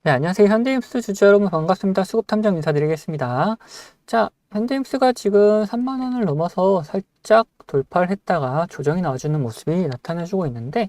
네, 안녕하세요. 현대임스 주주 여러분 반갑습니다. 수급탐정 인사드리겠습니다. 자, 현대임스가 지금 3만 원을 넘어서 살짝 돌파를 했다가 조정이 나와주는 모습이 나타나주고 있는데,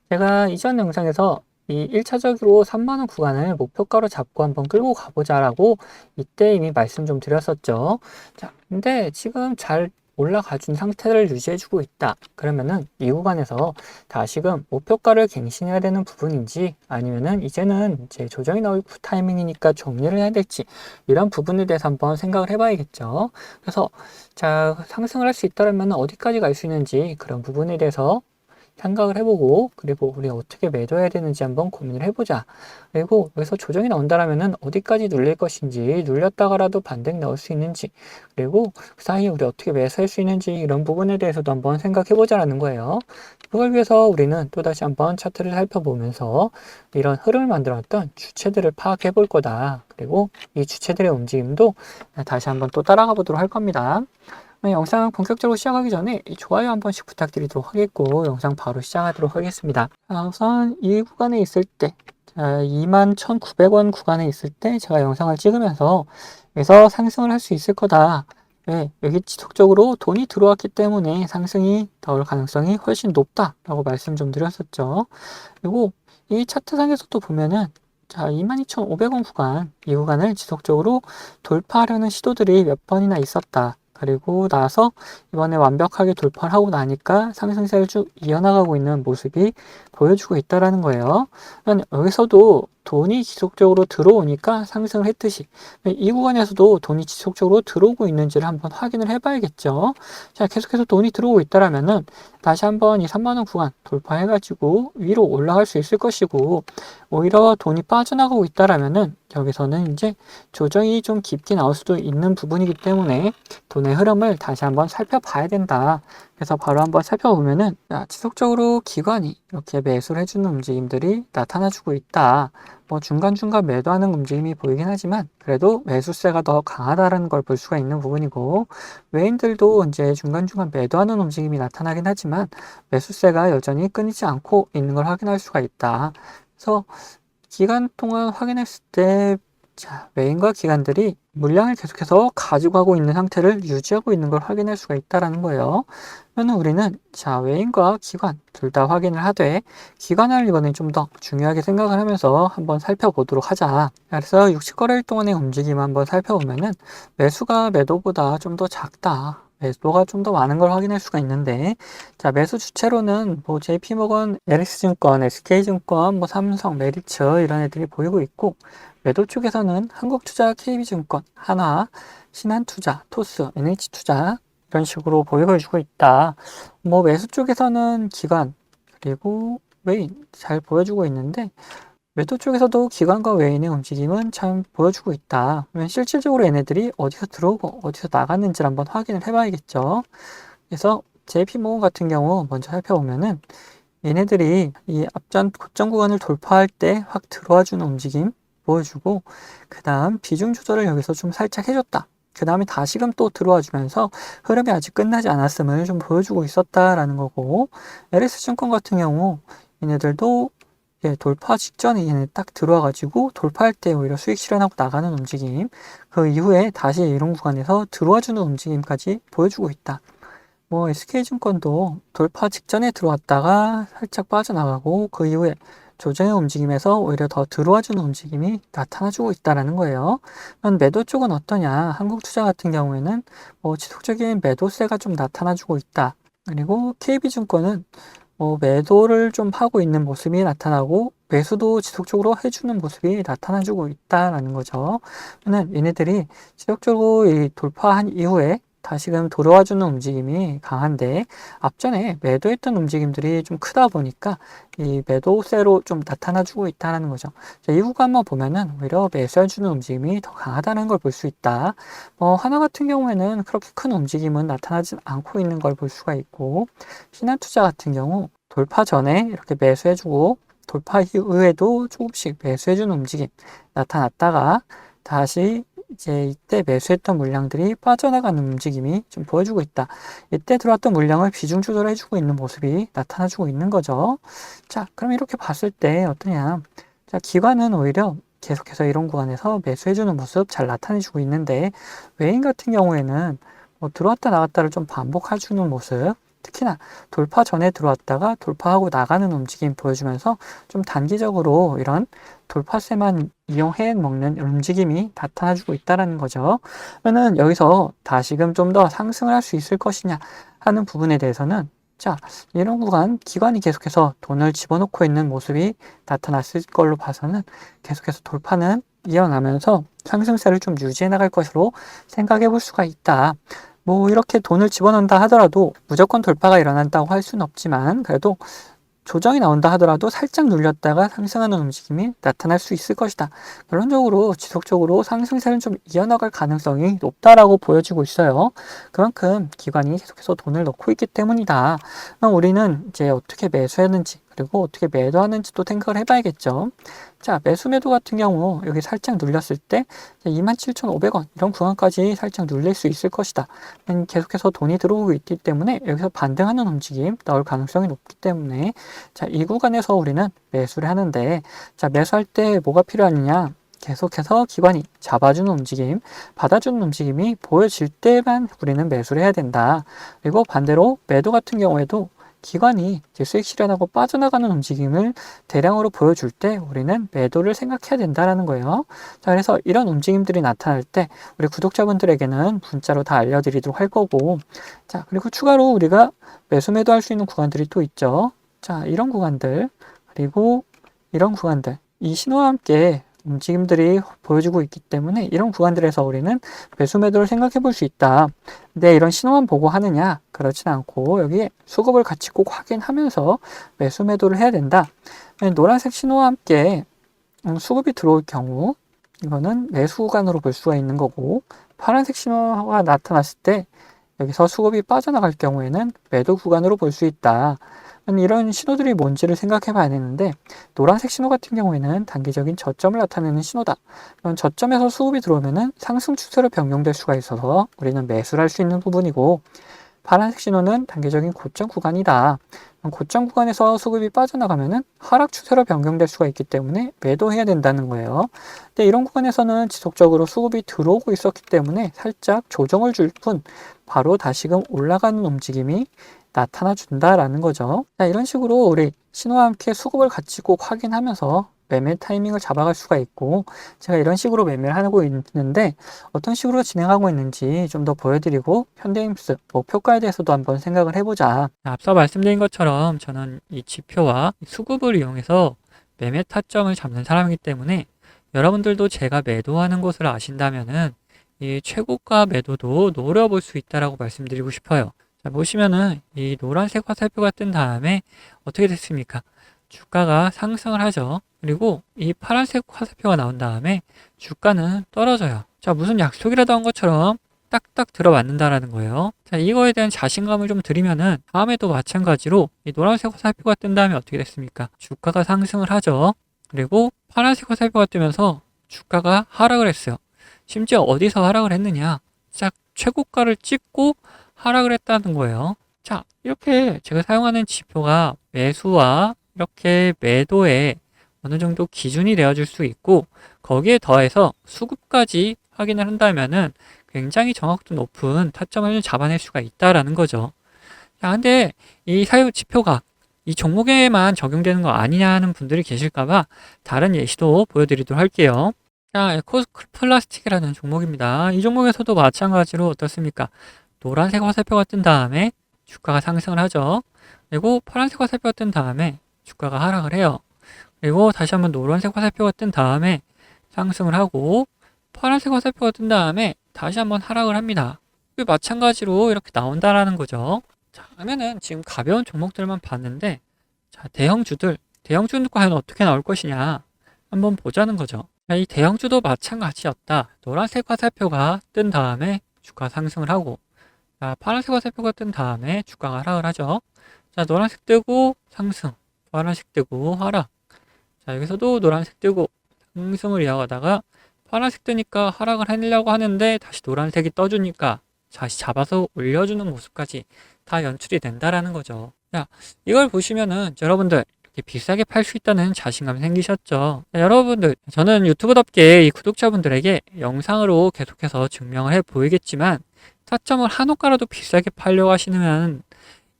제가 이전 영상에서 이 1차적으로 3만 원 구간을 목표가로 잡고 한번 끌고 가보자라고 이때 이미 말씀 좀 드렸었죠. 자, 근데 지금 잘 올라가 준 상태를 유지해주고 있다. 그러면은 이 구간에서 다시금 목표가를 갱신해야 되는 부분인지, 아니면은 이제는 이제 조정이 나올 타이밍이니까 정리를 해야 될지, 이런 부분에 대해서 한번 생각을 해봐야겠죠. 그래서 자, 상승을 할 수 있다면 어디까지 갈 수 있는지, 그런 부분에 대해서 생각을 해보고, 그리고 우리 어떻게 매도해야 되는지 한번 고민을 해보자. 그리고 여기서 조정이 나온다면은 어디까지 눌릴 것인지, 눌렸다가라도 반등 넣을 수 있는지, 그리고 그 사이에 우리 어떻게 매수할 수 있는지, 이런 부분에 대해서도 한번 생각해보자라는 거예요. 그걸 위해서 우리는 또다시 한번 차트를 살펴보면서 이런 흐름을 만들었던 주체들을 파악해 볼 거다. 그리고 이 주체들의 움직임도 다시 한번 또 따라가 보도록 할 겁니다. 영상 본격적으로 시작하기 전에 좋아요 한 번씩 부탁드리도록 하겠고, 영상 바로 시작하도록 하겠습니다. 우선 이 구간에 있을 때, 21,900원 구간에 있을 때 제가 영상을 찍으면서 여기서 상승을 할 수 있을 거다. 네, 여기 지속적으로 돈이 들어왔기 때문에 상승이 나올 가능성이 훨씬 높다라고 말씀 좀 드렸었죠. 그리고 이 차트상에서도 보면은, 자, 22,500원 구간, 이 구간을 지속적으로 돌파하려는 시도들이 몇 번이나 있었다. 그리고 나서 이번에 완벽하게 돌파를 하고 나니까 상승세를 쭉 이어나가고 있는 모습이 보여주고 있다라는 거예요. 여기서도 돈이 지속적으로 들어오니까 상승을 했듯이 이 구간에서도 돈이 지속적으로 들어오고 있는지를 한번 확인을 해봐야겠죠. 자, 계속해서 돈이 들어오고 있다라면은 다시 한번 이 3만 원 구간 돌파해가지고 위로 올라갈 수 있을 것이고, 오히려 돈이 빠져나가고 있다라면은 여기서는 이제 조정이 좀 깊게 나올 수도 있는 부분이기 때문에 돈의 흐름을 다시 한번 살펴봐야 된다. 그래서 바로 한번 살펴보면은, 지속적으로 기관이 이렇게 매수를 해주는 움직임들이 나타나주고 있다. 뭐 중간중간 매도하는 움직임이 보이긴 하지만 그래도 매수세가 더 강하다는 걸 볼 수가 있는 부분이고, 외인들도 이제 중간중간 매도하는 움직임이 나타나긴 하지만 매수세가 여전히 끊이지 않고 있는 걸 확인할 수가 있다. 그래서 기간 동안 확인했을 때, 자, 외인과 기관들이 물량을 계속해서 가지고 가고 있는 상태를 유지하고 있는 걸 확인할 수가 있다라는 거예요. 그러면 우리는 자, 외인과 기관 둘 다 확인을 하되, 기관을 이번에 좀 더 중요하게 생각을 하면서 한번 살펴보도록 하자. 그래서 60거래일 동안의 움직임 한번 살펴보면은 매수가 매도보다 좀 더 작다. 매도가 좀 더 많은 걸 확인할 수가 있는데, 자, 매수 주체로는 뭐 JP모건, LS증권, SK증권, 뭐 삼성, 메리츠 이런 애들이 보이고 있고, 매도 쪽에서는 한국투자, KB증권, 한화, 신한투자, 토스, NH투자 이런 식으로 보여주고 있다. 뭐 매수 쪽에서는 기관 그리고 외인 잘 보여주고 있는데, 매도 쪽에서도 기관과 외인의 움직임은 참 보여주고 있다. 그러면 실질적으로 얘네들이 어디서 들어오고 어디서 나갔는지를 한번 확인을 해봐야겠죠. 그래서 JP모건 같은 경우 먼저 살펴보면은, 얘네들이 이 앞전 고점 구간을 돌파할 때 확 들어와 주는 움직임 보여주고, 그 다음 비중 조절을 여기서 좀 살짝 해줬다. 그 다음에 다시금 또 들어와 주면서 흐름이 아직 끝나지 않았음을 좀 보여주고 있었다라는 거고, LS증권 같은 경우 얘네들도 돌파 직전에 얘네 딱 들어와가지고 돌파할 때 오히려 수익 실현하고 나가는 움직임, 그 이후에 다시 이런 구간에서 들어와주는 움직임까지 보여주고 있다. 뭐 SK증권도 돌파 직전에 들어왔다가 살짝 빠져나가고, 그 이후에 조정의 움직임에서 오히려 더 들어와주는 움직임이 나타나주고 있다는 거예요. 매도 쪽은 어떠냐? 한국투자 같은 경우에는 뭐 지속적인 매도세가 좀 나타나주고 있다. 그리고 KB증권은 뭐 매도를 좀 하고 있는 모습이 나타나고 매수도 지속적으로 해주는 모습이 나타나주고 있다라는 거죠. 그러면 얘네들이 지속적으로 이 돌파한 이후에 다시금 돌아와주는 움직임이 강한데, 앞전에 매도했던 움직임들이 좀 크다 보니까 이 매도세로 좀 나타나주고 있다는 거죠. 자, 이 구간만 보면은 오히려 매수해주는 움직임이 더 강하다는 걸 볼 수 있다. 하나 같은 경우에는 그렇게 큰 움직임은 나타나지 않고 있는 걸 볼 수가 있고, 신한투자 같은 경우 돌파 전에 이렇게 매수해주고 돌파 이후에도 조금씩 매수해주는 움직임 나타났다가 다시 이제 이때 매수했던 물량들이 빠져나가는 움직임이 좀 보여주고 있다. 이때 들어왔던 물량을 비중 조절해주고 있는 모습이 나타나주고 있는 거죠. 자, 그럼 이렇게 봤을 때 어떠냐? 자, 기관은 오히려 계속해서 이런 구간에서 매수해주는 모습 잘 나타내주고 있는데, 외인 같은 경우에는 뭐 들어왔다 나갔다를 좀 반복해주는 모습, 특히나 돌파 전에 들어왔다가 돌파하고 나가는 움직임 보여주면서 좀 단기적으로 이런 돌파세만 이용해 먹는 움직임이 나타나주고 있다는 거죠. 그러면 여기서 다시금 좀 더 상승을 할 수 있을 것이냐 하는 부분에 대해서는, 자, 이런 구간 기관이 계속해서 돈을 집어넣고 있는 모습이 나타났을 걸로 봐서는 계속해서 돌파는 이어나면서 상승세를 좀 유지해 나갈 것으로 생각해 볼 수가 있다. 뭐 이렇게 돈을 집어넣는다 하더라도 무조건 돌파가 일어난다고 할 수는 없지만, 그래도 조정이 나온다 하더라도 살짝 눌렸다가 상승하는 움직임이 나타날 수 있을 것이다. 결론적으로 지속적으로 상승세는 좀 이어나갈 가능성이 높다라고 보여지고 있어요. 그만큼 기관이 계속해서 돈을 넣고 있기 때문이다. 그럼 우리는 이제 어떻게 매수했는지, 그리고 어떻게 매도하는지도 생각을 해봐야겠죠. 자, 매수 매도 같은 경우 여기 살짝 눌렸을 때 27,500원 이런 구간까지 살짝 눌릴 수 있을 것이다. 계속해서 돈이 들어오고 있기 때문에 여기서 반등하는 움직임 나올 가능성이 높기 때문에, 자, 이 구간에서 우리는 매수를 하는데, 자, 매수할 때 뭐가 필요하느냐? 계속해서 기관이 잡아주는 움직임, 받아주는 움직임이 보여질 때만 우리는 매수를 해야 된다. 그리고 반대로 매도 같은 경우에도 기관이 이제 수익 실현하고 빠져나가는 움직임을 대량으로 보여줄 때 우리는 매도를 생각해야 된다라는 거예요. 자, 그래서 이런 움직임들이 나타날 때 우리 구독자분들에게는 문자로 다 알려드리도록 할 거고, 자, 그리고 추가로 우리가 매수 매도할 수 있는 구간들이 또 있죠. 자, 이런 구간들, 그리고 이런 구간들, 이 신호와 함께 움직임들이 보여주고 있기 때문에 이런 구간들에서 우리는 매수 매도를 생각해 볼 수 있다. 근데 이런 신호만 보고 하느냐? 그렇진 않고 여기에 수급을 같이 꼭 확인하면서 매수 매도를 해야 된다. 노란색 신호와 함께 수급이 들어올 경우 이거는 매수 구간으로 볼 수가 있는 거고, 파란색 신호가 나타났을 때 여기서 수급이 빠져나갈 경우에는 매도 구간으로 볼 수 있다. 이런 신호들이 뭔지를 생각해 봐야 되는데, 노란색 신호 같은 경우에는 단기적인 저점을 나타내는 신호다. 그런 저점에서 수급이 들어오면은 상승 추세로 변경될 수가 있어서 우리는 매수를 할 수 있는 부분이고, 파란색 신호는 단기적인 고점 구간이다. 고점 구간에서 수급이 빠져나가면은 하락 추세로 변경될 수가 있기 때문에 매도해야 된다는 거예요. 근데 이런 구간에서는 지속적으로 수급이 들어오고 있었기 때문에 살짝 조정을 줄 뿐 바로 다시금 올라가는 움직임이 나타나 준다라는 거죠. 자, 이런 식으로 우리 신호와 함께 수급을 같이 꼭 확인하면서 매매 타이밍을 잡아갈 수가 있고, 제가 이런 식으로 매매를 하고 있는데 어떤 식으로 진행하고 있는지 좀 더 보여드리고 현대임스 목표가에 대해서도 한번 생각을 해보자. 앞서 말씀드린 것처럼 저는 이 지표와 수급을 이용해서 매매 타점을 잡는 사람이기 때문에, 여러분들도 제가 매도하는 곳을 아신다면은 이 최고가 매도도 노려볼 수 있다라고 말씀드리고 싶어요. 자, 보시면은 이 노란색 화살표가 뜬 다음에 어떻게 됐습니까? 주가가 상승을 하죠. 그리고 이 파란색 화살표가 나온 다음에 주가는 떨어져요. 자, 무슨 약속이라도 한 것처럼 딱딱 들어맞는다라는 거예요. 자, 이거에 대한 자신감을 좀 드리면은 다음에도 마찬가지로 이 노란색 화살표가 뜬 다음에 어떻게 됐습니까? 주가가 상승을 하죠. 그리고 파란색 화살표가 뜨면서 주가가 하락을 했어요. 심지어 어디서 하락을 했느냐? 딱 최고가를 찍고 하락을 했다는 거예요. 자, 이렇게 제가 사용하는 지표가 매수와 이렇게 매도에 어느 정도 기준이 되어줄 수 있고, 거기에 더해서 수급까지 확인을 한다면은 굉장히 정확도 높은 타점을 잡아낼 수가 있다라는 거죠. 자, 근데 이 사유 지표가 이 종목에만 적용되는 거 아니냐 하는 분들이 계실까봐 다른 예시도 보여드리도록 할게요. 자, 에코플라스틱이라는 종목입니다. 이 종목에서도 마찬가지로 어떻습니까? 노란색 화살표가 뜬 다음에 주가가 상승을 하죠. 그리고 파란색 화살표가 뜬 다음에 주가가 하락을 해요. 그리고 다시 한번 노란색 화살표가 뜬 다음에 상승을 하고, 파란색 화살표가 뜬 다음에 다시 한번 하락을 합니다. 마찬가지로 이렇게 나온다라는 거죠. 자, 그러면은 지금 가벼운 종목들만 봤는데, 자, 대형주는 과연 어떻게 나올 것이냐 한번 보자는 거죠. 자, 이 대형주도 마찬가지였다. 노란색 화살표가 뜬 다음에 주가 상승을 하고, 자, 파란색 화살표가 뜬 다음에 주가가 하락을 하죠. 자, 노란색 뜨고 상승, 파란색 뜨고 하락. 자, 여기서도 노란색 뜨고 상승을 이어가다가 파란색 뜨니까 하락을 하려고 하는데 다시 노란색이 떠주니까 다시 잡아서 올려주는 모습까지 다 연출이 된다라는 거죠. 자, 이걸 보시면은 여러분들 이렇게 비싸게 팔 수 있다는 자신감이 생기셨죠. 자, 여러분들, 저는 유튜브답게 이 구독자분들에게 영상으로 계속해서 증명을 해 보이겠지만 타점을 한호가라도 비싸게 팔려고 하시면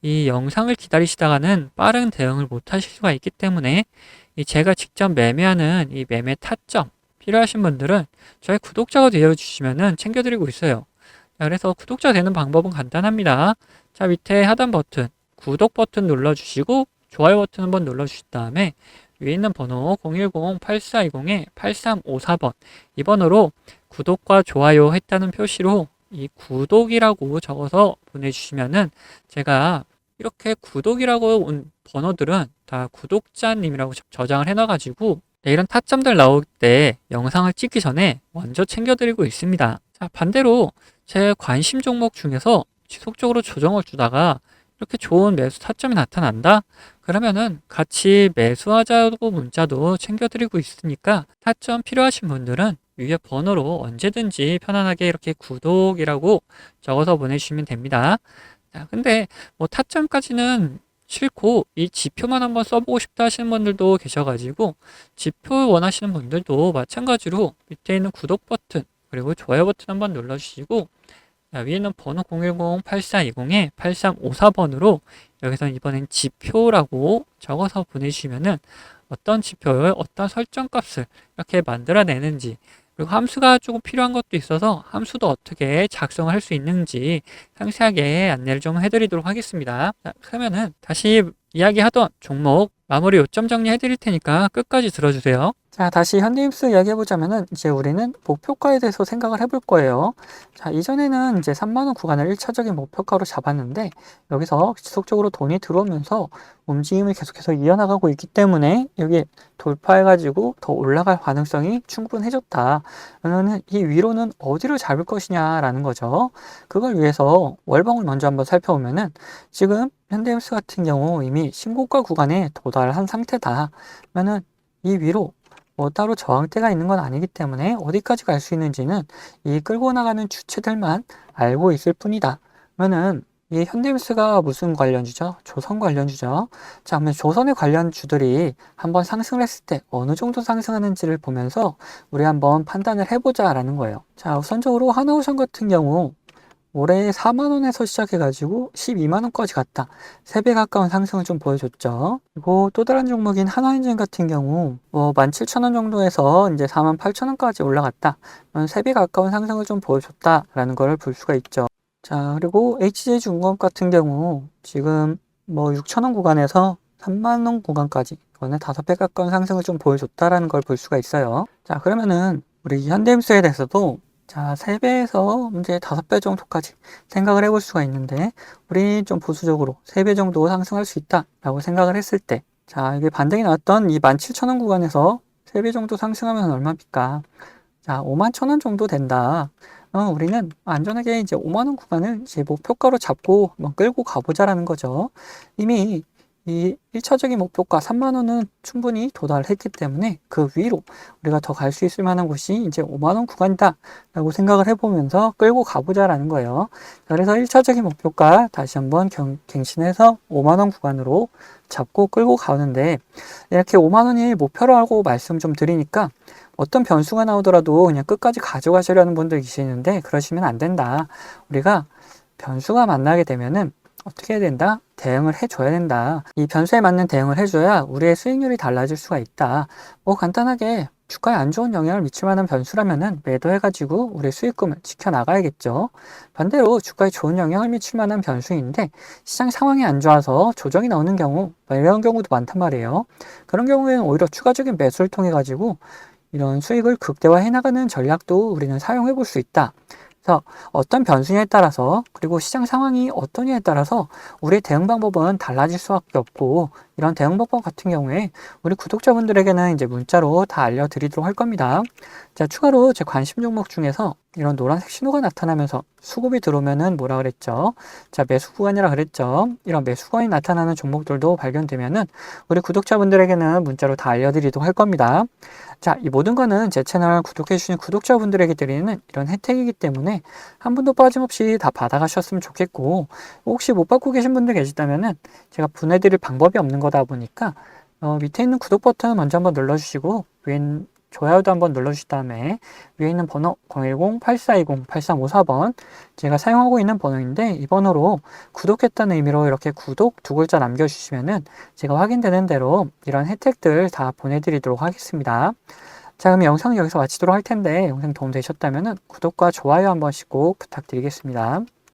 이 영상을 기다리시다가는 빠른 대응을 못 하실 수가 있기 때문에 이 제가 직접 매매하는 이 매매 타점 필요하신 분들은 저희 구독자가 되어주시면은 챙겨드리고 있어요. 자, 그래서 구독자 되는 방법은 간단합니다. 자, 밑에 하단 버튼, 구독 버튼 눌러주시고 좋아요 버튼 한번 눌러주신 다음에 위에 있는 번호 010-8420-8354번 이 번호로 구독과 좋아요 했다는 표시로 이 구독이라고 적어서 보내주시면은 제가 이렇게 구독이라고 온 번호들은 다 구독자님이라고 저장을 해놔가지고 이런 타점들 나올 때 영상을 찍기 전에 먼저 챙겨드리고 있습니다. 자, 반대로 제 관심 종목 중에서 지속적으로 조정을 주다가 이렇게 좋은 매수 타점이 나타난다? 그러면은 같이 매수하자고 문자도 챙겨드리고 있으니까 타점 필요하신 분들은 위에 번호로 언제든지 편안하게 이렇게 구독이라고 적어서 보내주시면 됩니다. 자, 근데 뭐 타점까지는 싫고 이 지표만 한번 써보고 싶다 하시는 분들도 계셔가지고 지표 원하시는 분들도 마찬가지로 밑에 있는 구독 버튼 그리고 좋아요 버튼 한번 눌러주시고 위에는 번호 010-8420-8354번으로 여기서 이번엔 지표라고 적어서 보내주시면은 어떤 지표를 어떤 설정값을 이렇게 만들어내는지 그리고 함수가 조금 필요한 것도 있어서 함수도 어떻게 작성을 할 수 있는지 상세하게 안내를 좀 해드리도록 하겠습니다. 자, 그러면은 다시 이야기하던 종목 마무리 요점 정리해 드릴 테니까 끝까지 들어주세요. 자, 다시 현대입수 이야기해보자면은 이제 우리는 목표가에 대해서 생각을 해볼 거예요. 자, 이전에는 이제 3만원 구간을 1차적인 목표가로 잡았는데 여기서 지속적으로 돈이 들어오면서 움직임을 계속해서 이어나가고 있기 때문에 여기 돌파해가지고 더 올라갈 가능성이 충분해졌다. 그러면은 이 위로는 어디를 잡을 것이냐라는 거죠. 그걸 위해서 월봉을 먼저 한번 살펴보면은 지금 현대입수 같은 경우 이미 신고가 구간에 도달한 상태다. 그러면은 이 위로 뭐 따로 저항대가 있는 건 아니기 때문에 어디까지 갈 수 있는지는 이 끌고 나가는 주체들만 알고 있을 뿐이다. 그러면은 이 현대미스가 무슨 관련주죠? 조선 관련주죠. 자, 그러면 조선의 관련주들이 한번 상승을 했을 때 어느 정도 상승하는지를 보면서 우리 한번 판단을 해보자라는 거예요. 자, 우선적으로 하나오션 같은 경우 올해 4만원에서 시작해가지고 12만원까지 갔다. 3배 가까운 상승을 좀 보여줬죠. 그리고 또 다른 종목인 한화인증 같은 경우 뭐 17,000원 정도에서 이제 48,000원까지 올라갔다. 3배 가까운 상승을 좀 보여줬다라는 걸 볼 수가 있죠. 자, 그리고 HJ중공업 같은 경우 지금 뭐 6,000원 구간에서 3만원 구간까지 이거는 5배 가까운 상승을 좀 보여줬다라는 걸 볼 수가 있어요. 자, 그러면은 우리 현대임수에 대해서도 자, 3배에서 이제 5배 정도까지 생각을 해볼 수가 있는데, 우리 좀 보수적으로 3배 정도 상승할 수 있다라고 생각을 했을 때, 자, 이게 반등이 나왔던 이 17,000원 구간에서 3배 정도 상승하면 얼마입니까? 자, 51,000원 정도 된다. 우리는 안전하게 이제 5만원 구간을 이제 목표가로 잡고 한번 끌고 가보자라는 거죠. 이미 이 1차적인 목표가 3만원은 충분히 도달했기 때문에 그 위로 우리가 더 갈 수 있을 만한 곳이 이제 5만원 구간이다 라고 생각을 해보면서 끌고 가보자라는 거예요. 그래서 1차적인 목표가 다시 한번 갱신해서 5만원 구간으로 잡고 끌고 가는데 이렇게 5만원이 목표라고 말씀 좀 드리니까 어떤 변수가 나오더라도 그냥 끝까지 가져가시려는 분들 계시는데 그러시면 안 된다. 우리가 변수가 만나게 되면은 어떻게 해야 된다? 대응을 해줘야 된다. 이 변수에 맞는 대응을 해줘야 우리의 수익률이 달라질 수가 있다. 뭐 간단하게 주가에 안 좋은 영향을 미칠 만한 변수라면은 매도해가지고 우리 수익금을 지켜나가야겠죠. 반대로 주가에 좋은 영향을 미칠 만한 변수인데 시장 상황이 안 좋아서 조정이 나오는 경우, 이런 경우도 많단 말이에요. 그런 경우에는 오히려 추가적인 매수를 통해 가지고 이런 수익을 극대화해 나가는 전략도 우리는 사용해 볼 수 있다. 그래서 어떤 변수냐에 따라서 그리고 시장 상황이 어떠냐에 따라서 우리의 대응 방법은 달라질 수밖에 없고 이런 대응 방법 같은 경우에 우리 구독자분들에게는 이제 문자로 다 알려드리도록 할 겁니다. 자, 추가로 제 관심 종목 중에서 이런 노란색 신호가 나타나면서 수급이 들어오면은 뭐라 그랬죠? 자, 매수 구간이라 그랬죠? 이런 매수 구간이 나타나는 종목들도 발견되면은 우리 구독자분들에게는 문자로 다 알려드리도록 할 겁니다. 자, 이 모든 거는 제 채널 구독해주신 구독자분들에게 드리는 이런 혜택이기 때문에 한 분도 빠짐없이 다 받아가셨으면 좋겠고 혹시 못 받고 계신 분들 계시다면은 제가 보내드릴 방법이 없는 거다 보니까 밑에 있는 구독 버튼 먼저 한번 눌러주시고 위에 있는 좋아요도 한번 눌러주신 다음에 위에 있는 번호 010-8420-8354번 제가 사용하고 있는 번호인데 이 번호로 구독했다는 의미로 이렇게 구독 두 글자 남겨주시면은 제가 확인되는 대로 이런 혜택들 다 보내드리도록 하겠습니다. 자, 그럼 영상 여기서 마치도록 할 텐데 영상 도움되셨다면 구독과 좋아요 한 번씩 꼭 부탁드리겠습니다.